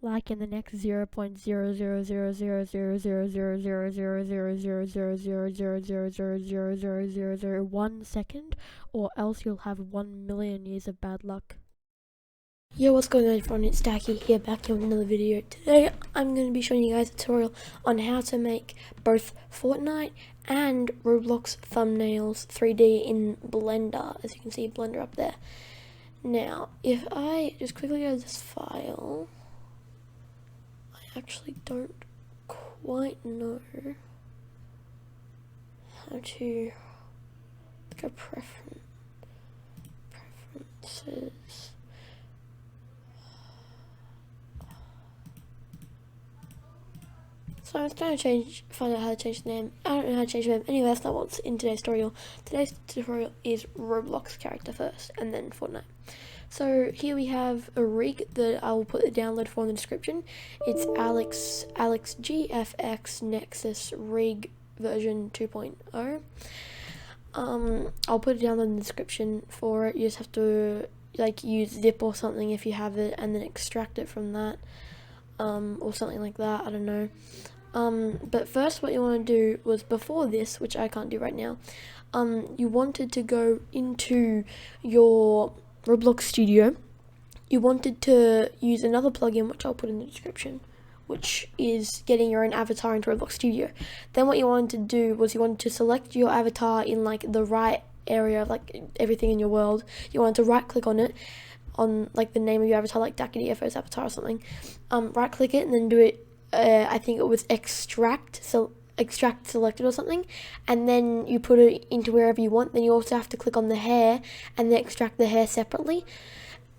like in the next 0.000000000000000000000000001 second, or else you'll have 1 million years of bad luck. Yo, what's going on everyone, it's Dacky here, back here with another video. Today I'm going to be showing you guys a tutorial on how to make both Fortnite and Roblox thumbnails 3D in Blender. As you can see, Blender up there. Now, if I just quickly go to this file, I actually don't quite know how to go preferences. So I was trying to find out how to change the name. I don't know how to change the name. Anyway, that's not what's in today's tutorial. Today's tutorial is Roblox character first, and then Fortnite. So here we have a rig that I will put the download for in the description. It's Alex GFX Nexus rig version 2.0. I'll put a download in the description for it. You just have to use zip or something if you have it, and then extract it from that, or something like that. I don't know. But first what you want to do was, before this, which I can't do right now, you wanted to go into your Roblox studio. You wanted to use another plugin, which I'll put in the description, which is getting your own avatar into Roblox studio. Then what you wanted to do was you wanted to select your avatar in the right area of everything in your world. You wanted to right click on it, on the name of your avatar, like DakiDFO's avatar or something. Right click it and then do it, I think it was extract selected or something, and then you put it into wherever you want. Then you also have to click on the hair and then extract the hair separately,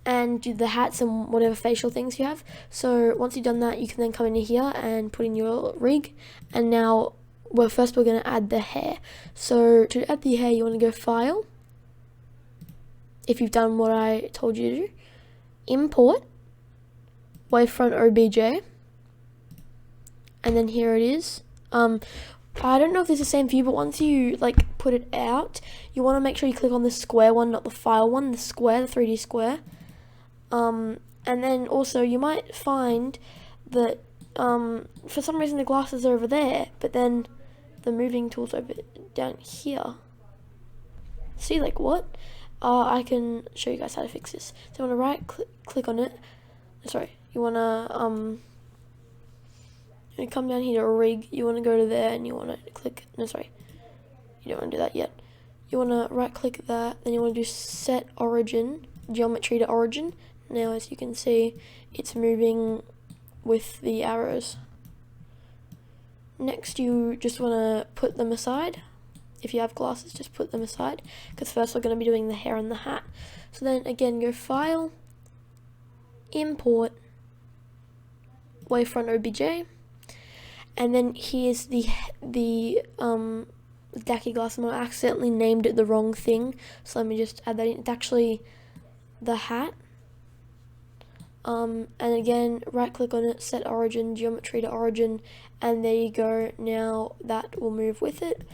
and do the hats and whatever facial things you have. So once you've done that, you can then come in here and put in your rig. And now, well, first we're going to add the hair. So to add the hair, you want to go File, if you've done what I told you to do, Import, Wavefront OBJ, and then here it is. I don't know if this is the same for you, but once you put it out, you want to make sure you click on the square one, not the file one, the square, the 3D square. And then also you might find that for some reason the glasses are over there, but then the moving tool's over down here. See, what? I can show you guys how to fix this. So you want to right click on it. Sorry, you want to come down here to rig. You want to go to there and you want to click. No, sorry, you don't want to do that yet. You want to right click that. Then you want to do set origin, geometry to origin. Now, as you can see, it's moving with the arrows. Next, you just want to put them aside. If you have glasses, just put them aside, because first we're going to be doing the hair and the hat. So then again, go File, Import, Wavefront OBJ, and then here's the Dacky glass. I accidentally named it the wrong thing, so let me just add that in. It's actually the hat. And again, right click on it, set origin, geometry to origin, and there you go. Now that will move with it.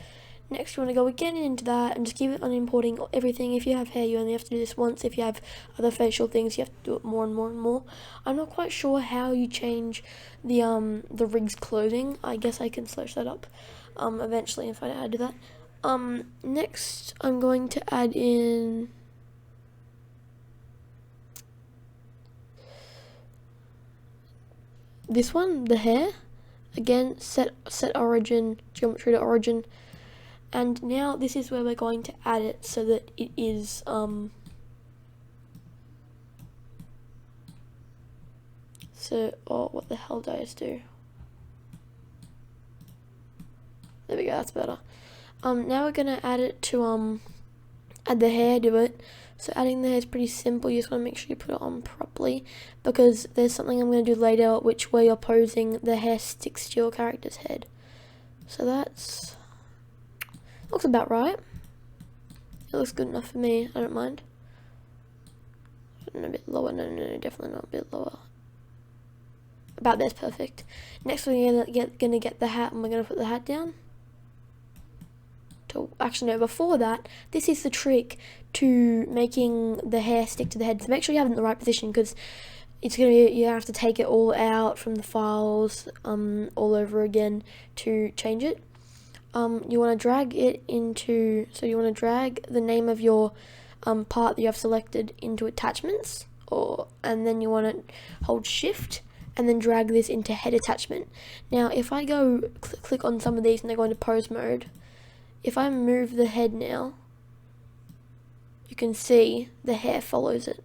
Next, you want to go again into that and just keep it on importing everything. If you have hair, you only have to do this once. If you have other facial things, you have to do it more and more and more. I'm not quite sure how you change the rig's clothing. I guess I can search that up eventually and find out how to do that. Next, I'm going to add in this one, the hair. Again, set origin, geometry to origin. And now this is where we're going to add it so that it is what the hell did I just do? There we go, that's better. Now we're gonna add it to add the hair to it. So adding the hair is pretty simple. You just want to make sure you put it on properly, because there's something I'm going to do later which where you're posing, the hair sticks to your character's head. So that's looks about right. It looks good enough for me. I don't mind. A bit lower. No, definitely not. A bit lower. About there's perfect. Next, we're gonna get the hat, and we're gonna put the hat down. Actually, no. Before that, this is the trick to making the hair stick to the head. So make sure you have it in the right position, because it's gonna be, you have to take it all out from the files all over again to change it. You want to drag it into, so you want to drag the name of your part that you have selected into attachments, and then you want to hold shift and then drag this into head attachment. Now if I go click on some of these and they go into pose mode, if I move the head now, you can see the hair follows it.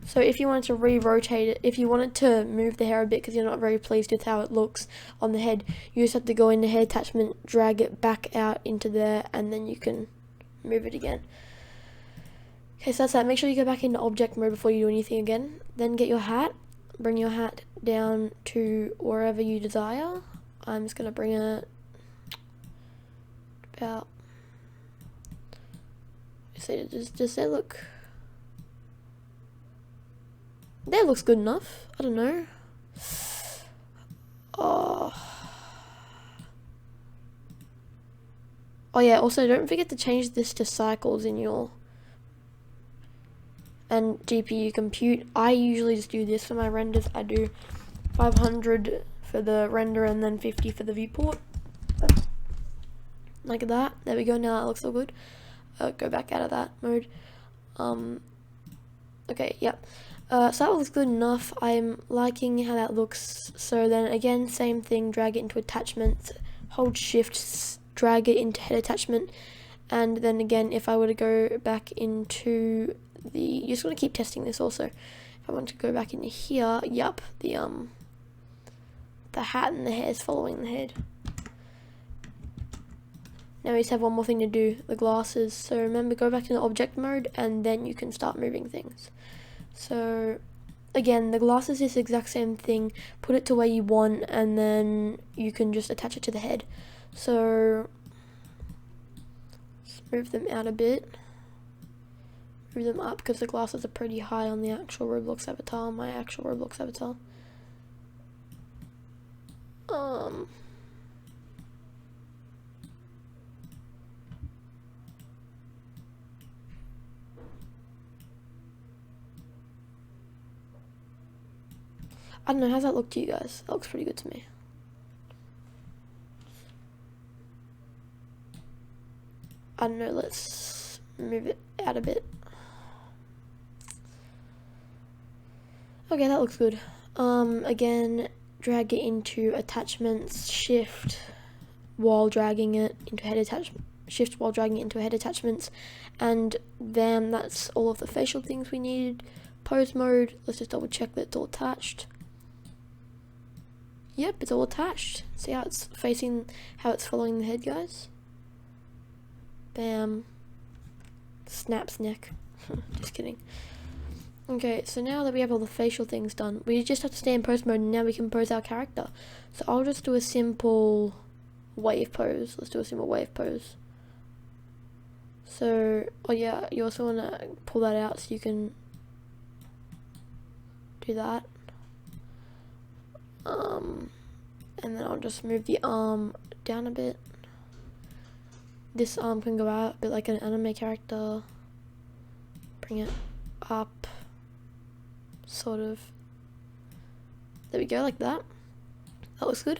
So if you wanted to re-rotate it, if you wanted to move the hair a bit because you're not very pleased with how it looks on the head, you just have to go into head attachment, drag it back out into there, and then you can move it again. Okay, so that's that. Make sure you go back into object mode before you do anything again. Then get your hat, bring your hat down to wherever you desire. I'm just going to bring it about, does that look... That looks good enough. I don't know. Oh yeah, also don't forget to change this to cycles in your and GPU compute. I usually just do this for my renders. I do 500 for the render and then 50 for the viewport. Like that. There we go. Now that looks all good. Go back out of that mode. Okay, yep. So that looks good enough. I'm liking how that looks. So then again, same thing, drag it into attachments, hold shift, drag it into head attachment, and then again, if I were to go back into the, you're just going to keep testing this also. If I want to go back into here, yep, the hat and the hair is following the head. Now we just have one more thing to do, the glasses. So remember, go back into object mode and then you can start moving things. So again, the glasses is the exact same thing. Put it to where you want and then you can just attach it to the head. So let's move them out a bit. Move them up because the glasses are pretty high on the actual Roblox avatar, my actual Roblox avatar. I don't know, how's that look to you guys? That looks pretty good to me. I don't know, let's move it out a bit. Okay, that looks good. Again, drag it into attachments, shift while dragging it into head attachment, shift while dragging it into head attachments, and then that's all of the facial things we needed. Pose mode, let's just double check that it's all attached. Yep, it's all attached. See how it's facing, how it's following the head, guys? Bam. Snaps neck. Just kidding. Okay, so now that we have all the facial things done, we just have to stay in pose mode and now we can pose our character. So I'll just do a simple wave pose. Let's do a simple wave pose. So, oh yeah, you also want to pull that out so you can do that. And then I'll just move the arm down a bit. This arm can go out a bit like an anime character. Bring it up, sort of. There we go, like that. That looks good.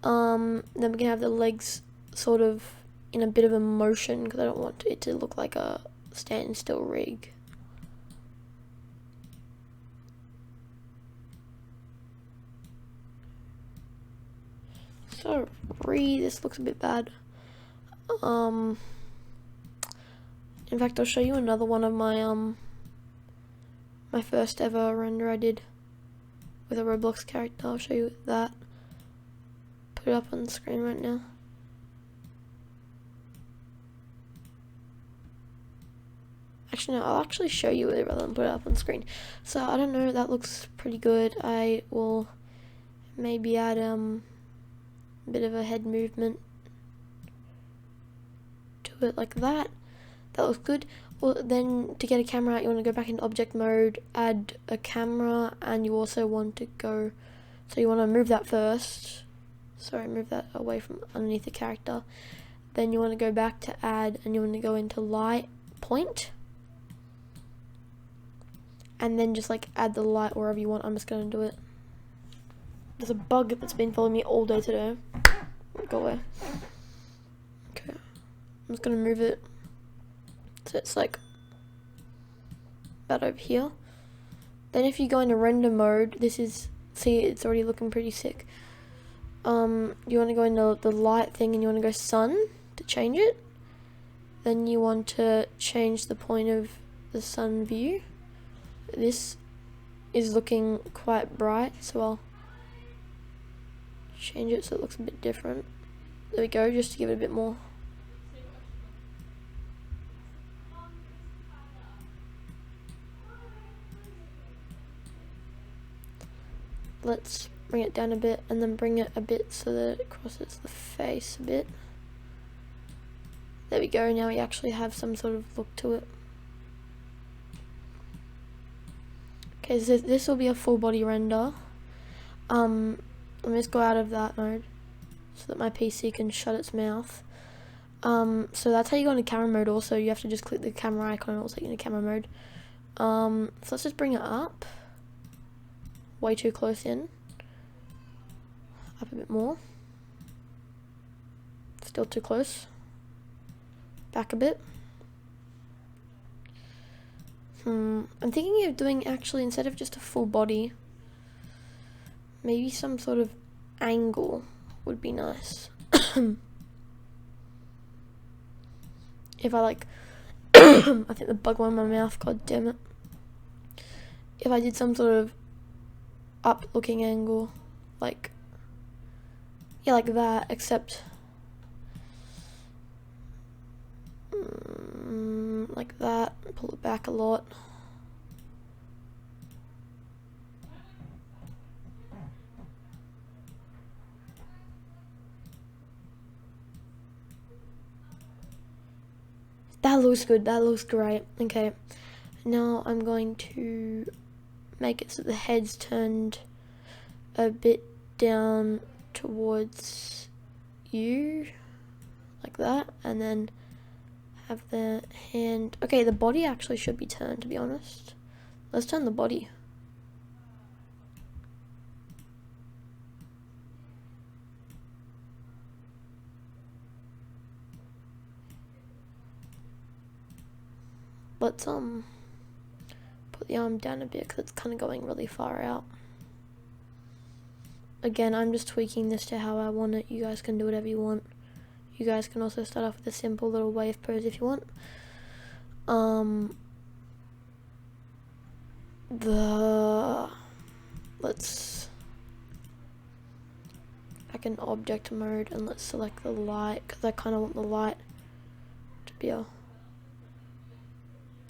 Then we can have the legs sort of in a bit of a motion because I don't want it to look like a standstill rig. Sorry, this looks a bit bad. In fact, I'll show you another one of my my first ever render I did with a Roblox character. I'll show you that. Put it up on the screen right now. Actually, no, I'll actually show you it rather than put it up on screen. So I don't know, that looks pretty good. I will maybe add a bit of a head movement to it like that. That looks good. Well, then to get a camera out, you want to go back into object mode, add a camera, and you also want to go, so you want to move that first. Sorry, move that away from underneath the character. Then you want to go back to add, and you want to go into light point. and then just like add the light wherever you want. I'm just gonna do it. There's a bug that's been following me all day today. Go away. Okay, I'm just gonna move it so it's like about over here. Then if you go into render mode, this is, see, it's already looking pretty sick. You want to go into the light thing and you want to go sun to change it. Then you want to change the point of the sun view. This is looking quite bright, so I'll change it so it looks a bit different. There we go, just to give it a bit more. Let's bring it down a bit and then bring it a bit so that it crosses the face a bit. There we go, now we actually have some sort of look to it. Okay, so this will be a full body render. Let me just go out of that mode so that my PC can shut its mouth. So that's how you go into camera mode. Also, you have to just click the camera icon and also get into camera mode. So let's just bring it up. Way too close in. Up a bit more. Still too close. Back a bit. I'm thinking of doing, actually, instead of just a full body, maybe some sort of angle would be nice. If I like I think the bug went in my mouth, god damn it. If I did some sort of up looking angle, like, yeah, like that, except like that, pull it back a lot. That looks good, that looks great. Okay, now I'm going to make it so the head's turned a bit down towards you, like that, and then have the hand. Okay, the body actually should be turned, to be honest. Let's turn the body. Let's put the arm down a bit because it's kind of going really far out. Again, I'm just tweaking this to how I want it. You guys can do whatever you want. You guys can also start off with a simple little wave pose if you want. Let's back in object mode and let's select the light because I kind of want the light to be a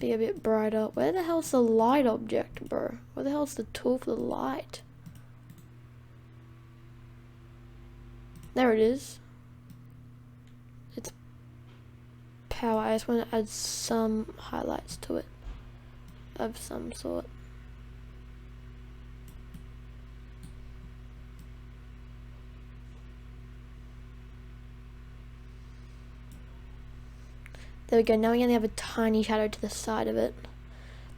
bit brighter. Where the hell's the light object, bro? Where the hell's the tool for the light? There it is. It's power. I just want to add some highlights to it of some sort. There we go, now we only have a tiny shadow to the side of it.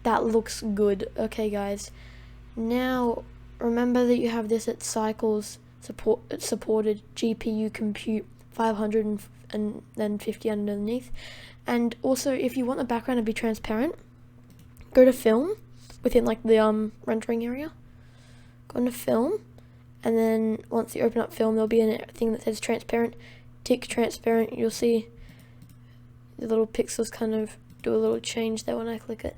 That looks good. Okay guys, now remember that you have this at cycles supported GPU compute 500 and then 50 underneath. And also, if you want the background to be transparent, go to film within like the rendering area. Go into film, and then once you open up film, there'll be a thing that says transparent. Tick transparent. You'll see the little pixels kind of do a little change there when I click it.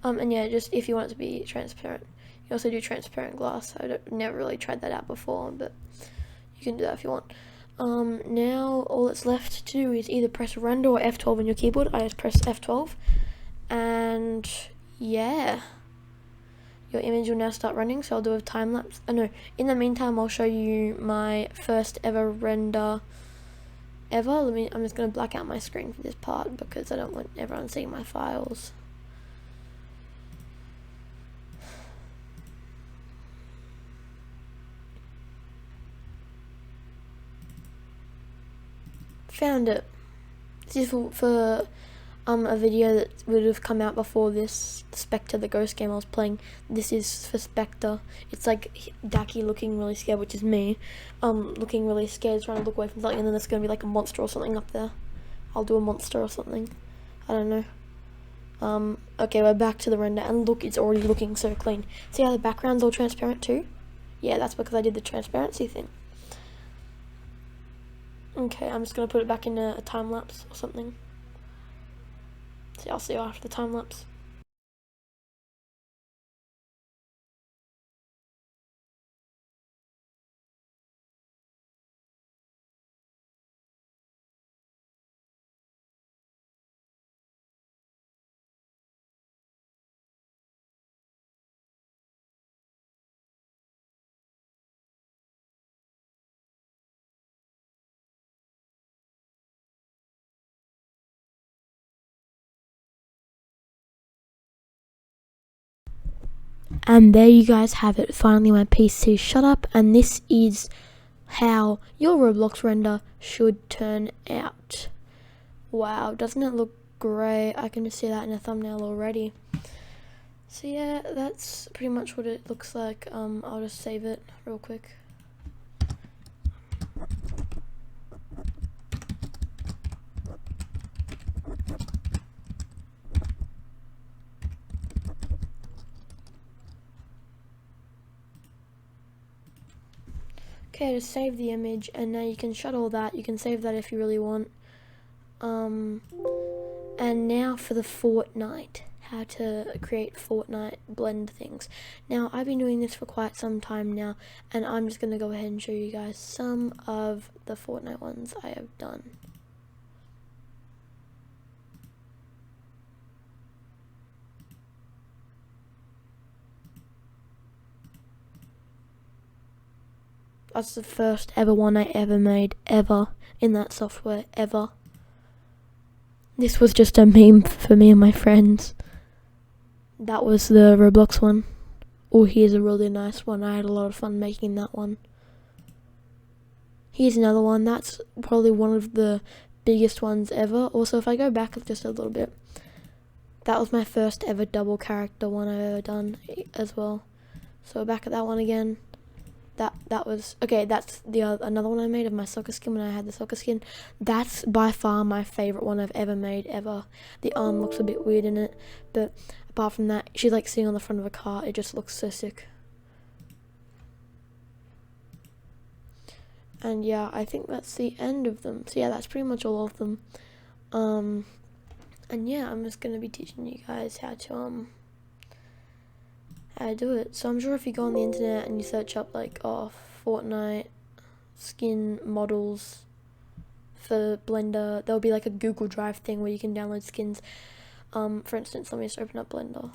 And yeah, just if you want it to be transparent. You also do transparent glass. Never really tried that out before, but you can do that if you want. Now all that's left to do is either press render or F12 on your keyboard. I just press F12, and yeah, your image will now start running. So I'll do a time lapse. Oh no, in the meantime I'll show you my first ever render ever. I'm just gonna black out my screen for this part because I don't want everyone seeing my files. Found it. This is for a video that would have come out before this, Spectre, the ghost game I was playing. This is for Spectre. It's like Daki looking really scared, which is me, looking really scared, trying to look away from something, and then there's going to be like a monster or something up there. I'll do a monster or something. I don't know. Okay, we're back to the render, and look, it's already looking so clean. See how the background's all transparent too? Yeah, that's because I did the transparency thing. Okay, I'm just going to put it back in a time lapse or something. So I'll see you after the time lapse. And there you guys have it. Finally, my PC shut up, and this is how your Roblox render should turn out. Wow, doesn't it look great? I can just see that in a thumbnail already. So yeah, that's pretty much what it looks like. I'll just save it real quick. Okay, just save the image, and now you can shut all that. You can save that if you really want. And now for the Fortnite, how to create Fortnite blend things. Now, I've been doing this for quite some time now, and I'm just going to go ahead and show you guys some of the Fortnite ones I have done. That's the first ever one I ever made, ever, in that software, ever. This was just a meme for me and my friends. That was the Roblox one. Oh, here's a really nice one. I had a lot of fun making that one. Here's another one. That's probably one of the biggest ones ever. Also, if I go back just a little bit, that was my first ever double character one I've ever done as well. So back at that one again. That was okay. That's the another one I made of my soccer skin when I had the soccer skin. That's by far my favorite one I've ever made ever. The arm looks a bit weird in it, but apart from that, she's like sitting on the front of a car. It just looks so sick. And yeah, I think that's the end of them. So yeah, that's pretty much all of them. And yeah, I'm just gonna be teaching you guys how to do it. So I'm sure if you go on the internet and you search up like Fortnite skin models for Blender, there'll be like a Google Drive thing where you can download skins. For instance, let me just open up Blender.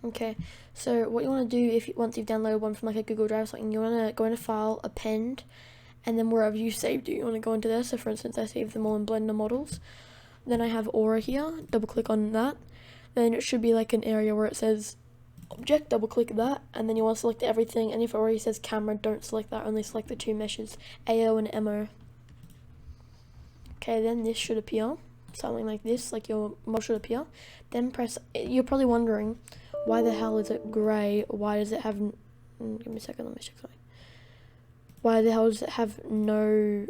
Okay, so what you want to do once you've downloaded one from like a Google Drive or something, you want to go into File, Append, and then wherever you saved it, you want to go into there. So for instance, I saved them all in Blender models. Then I have Aura here, double click on that. Then it should be like an area where it says object, double click that, and then you want to select everything, and if it already says camera, don't select that, only select the two meshes, AO and MO. Okay, then this should appear, something like this, like your model should appear. Then press, you're probably wondering, why the hell is it grey? Why does it have, give me a second, let me check something. Why the hell does it have no,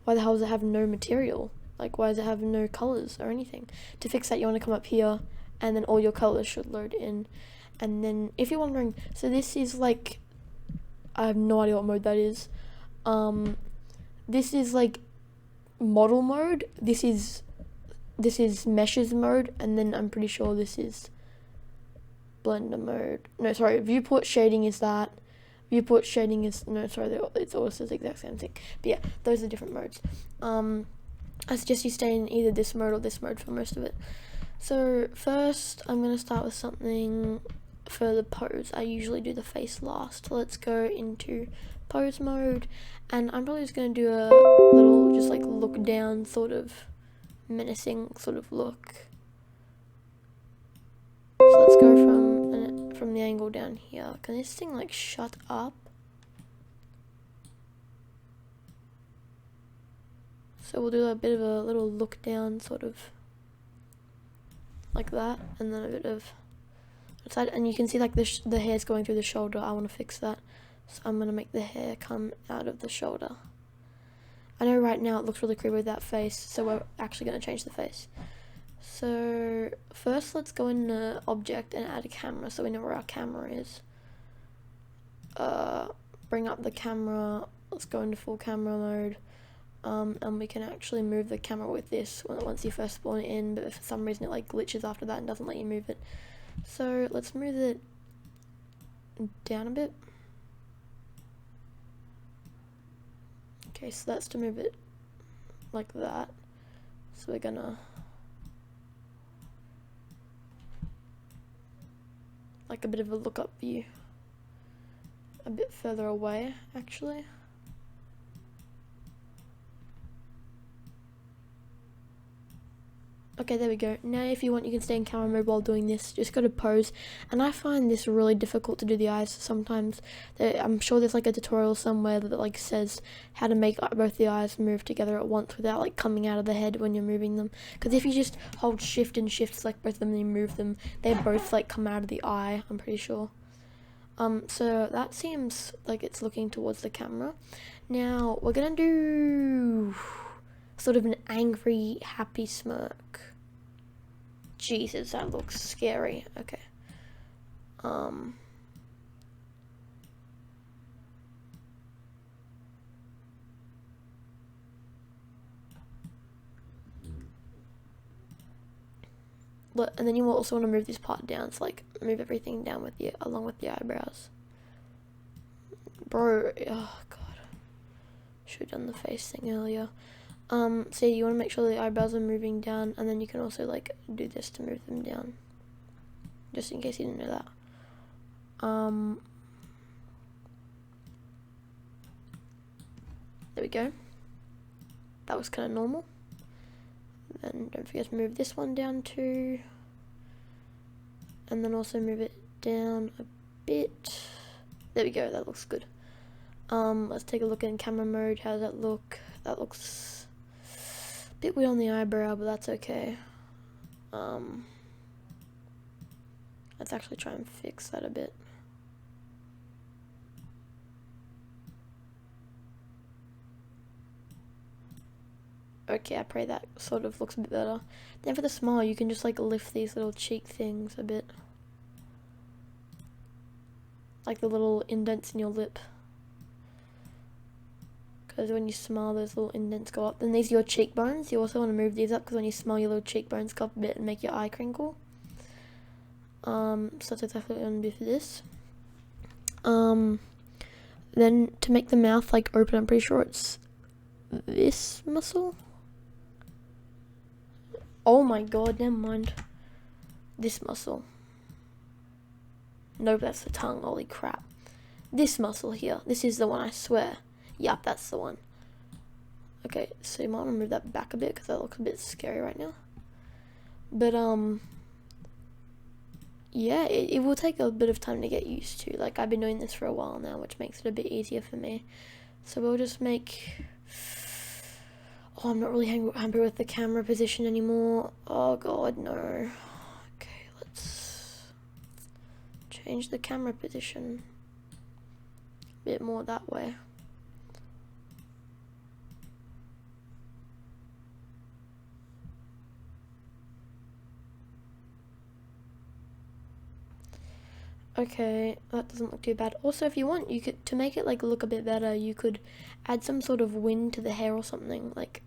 why the hell does it have no material? Like, why does it have no colors or anything? To fix that, you want to come up here, and then all your colors should load in. And then, if you're wondering, so this is like, I have no idea what mode that is. This is like model mode. This is meshes mode, and then I'm pretty sure this is Blender mode. No, sorry, viewport shading is that. Viewport shading is, no, sorry, it's also the exact same thing. But yeah, those are different modes. I suggest you stay in either this mode or this mode for most of it. So first, I'm going to start with something for the pose. I usually do the face last. Let's go into pose mode, and I'm probably just going to do a little, just like look down sort of menacing sort of look. So let's go from the angle down here. Can this thing like shut up? So we'll do a bit of a little look down, sort of like that, and then a bit of side, and you can see like the hair's going through the shoulder. I want to fix that, so I'm gonna make the hair come out of the shoulder. I know right now it looks really creepy with that face, so we're actually gonna change the face. So first let's go in object and add a camera so we know where our camera is. Bring up the camera, let's go into full camera mode. And we can actually move the camera with this once you first spawn it in, but for some reason it like glitches after that and doesn't let you move it. So let's move it down a bit. Okay, so that's to move it like that. So we're gonna like a bit of a look up view, a bit further away actually. Okay, there we go. Now if you want, you can stay in camera mode while doing this. Just go to pose, and I find this really difficult to do the eyes sometimes. I'm sure there's like a tutorial somewhere that like says how to make both the eyes move together at once without like coming out of the head when you're moving them. Because if you just hold shift and shift, select both of them and you move them, they both like come out of the eye, I'm pretty sure. So that seems like it's looking towards the camera. Now we're gonna do sort of an angry, happy smirk. Jesus, that looks scary. Okay. And then you also want to move this part down, so like move everything down with you, along with the eyebrows. Bro, oh god. Should have done the face thing earlier. So you want to make sure the eyebrows are moving down, and then you can also like do this to move them down, just in case you didn't know that. There we go. That was kind of normal. Then don't forget to move this one down too, and then also move it down a bit. There we go, that looks good. Let's take a look in camera mode. How does that look? That looks a bit weird on the eyebrow, but that's okay. Let's actually try and fix that a bit. Okay, I pray that sort of looks a bit better. Then for the smile, you can just like lift these little cheek things a bit. Like the little indents in your lip. Because when you smile, those little indents go up. Then these are your cheekbones. You also want to move these up because when you smile, your little cheekbones go up a bit and make your eye crinkle. So that's exactly what I'm going to do for this. Then to make the mouth like open, I'm pretty sure it's this muscle. Oh my god, never mind. This muscle. Nope, that's the tongue, holy crap. This muscle here, this is the one, I swear. Yup, that's the one. Okay, so you might want to move that back a bit because that looks a bit scary right now. But, yeah, it will take a bit of time to get used to. Like, I've been doing this for a while now, which makes it a bit easier for me. So we'll just make... Oh, I'm not really happy with the camera position anymore. Oh god, no. Okay, let's change the camera position a bit more that way. Okay, that doesn't look too bad. Also, if you want, you could, to make it like look a bit better, you could add some sort of wind to the hair or something, like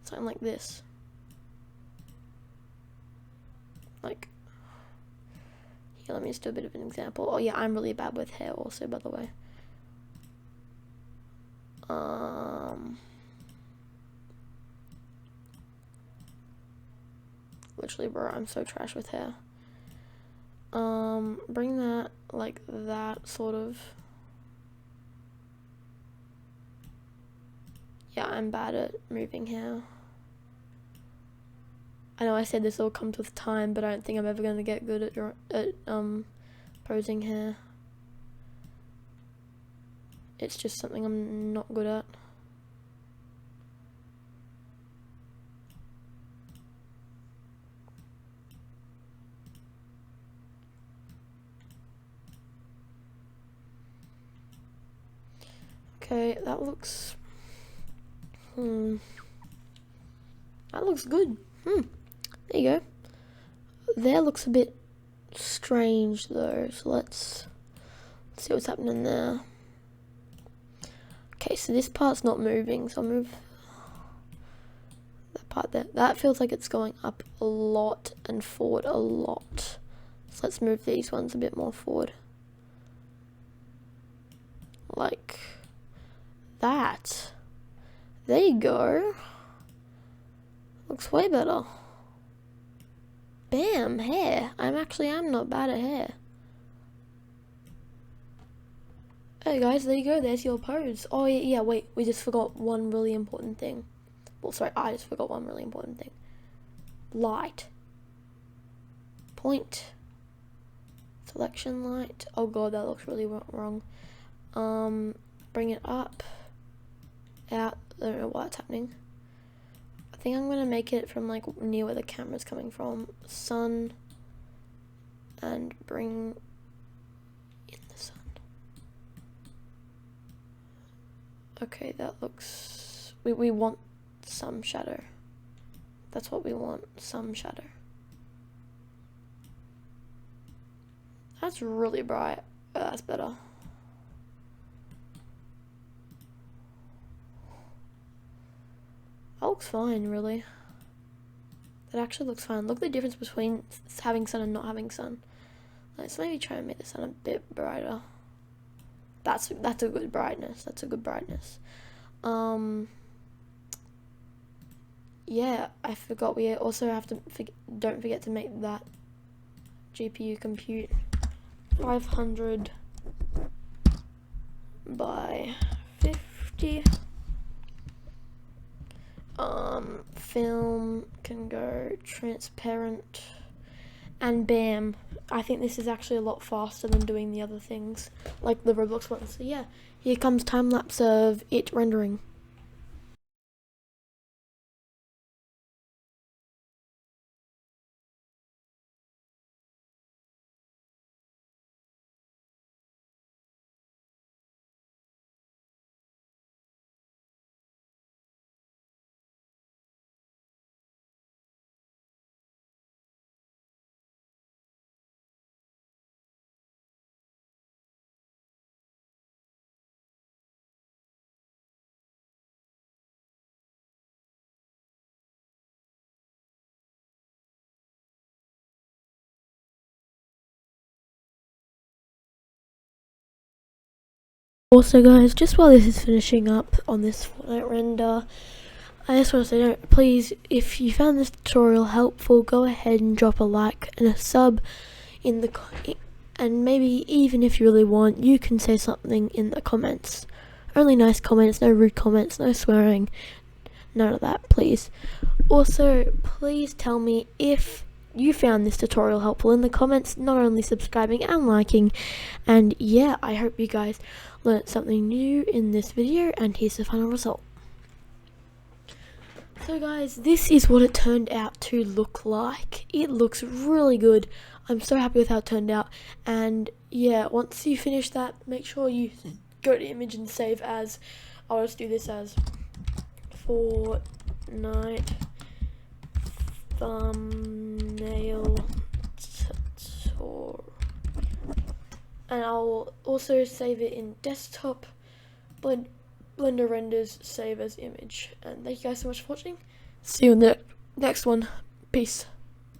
something like this. Like, here, let me just do a bit of an example. Oh yeah, I'm really bad with hair also, by the way. Literally, bro, I'm so trash with hair. Bring that like that, sort of. Yeah, I'm bad at moving hair. I know I said this all comes with time, but I don't think I'm ever going to get good at posing hair. It's just something I'm not good at. Okay, that looks good. There you go. There looks a bit strange though, so let's see what's happening there. Okay, so this part's not moving, so I'll move that part there. That feels like it's going up a lot and forward a lot. So let's move these ones a bit more forward. Like that. There you go. Looks way better. Bam, hair. I'm not bad at hair. Hey guys, there you go. There's your pose. Oh yeah, wait. We just forgot one really important thing. Well, sorry, I just forgot one really important thing. Light. Point. Selection light. Oh god, that looks really wrong. Bring it up. Out. I don't know what's happening. I think I'm gonna make it from like near where the camera's coming from. Sun. And bring in the sun. Okay, that looks... We want some shadow. That's what we want, some shadow. That's really bright. Oh, that's better. That looks fine, really. That actually looks fine. Look at the difference between having sun and not having sun. Let's maybe try and make the sun a bit brighter. That's a good brightness. That's a good brightness. Yeah, I forgot. We also have to don't forget to make that GPU compute 500 by 50. Film can go transparent, and bam. I think this is actually a lot faster than doing the other things, like the Roblox one. So yeah, here comes time lapse of it rendering. Also guys, just while this is finishing up on this Fortnite render, I just want to say, please, if you found this tutorial helpful, go ahead and drop a like and a sub in the and maybe even if you really want, you can say something in the comments. Only nice comments, no rude comments, no swearing, none of that, please. Also, please tell me if you found this tutorial helpful in the comments, not only subscribing and liking. And yeah, I hope you guys learned something new in this video, and here's the final result. So guys, this is what it turned out to look like. It looks really good. I'm so happy with how it turned out. And yeah, once you finish that, make sure you go to image and save as. I'll just do this as Fortnite thumbnail tutorial. And I'll also save it in desktop, Blender renders, save as image. And thank you guys so much for watching. See you in the next one. Peace.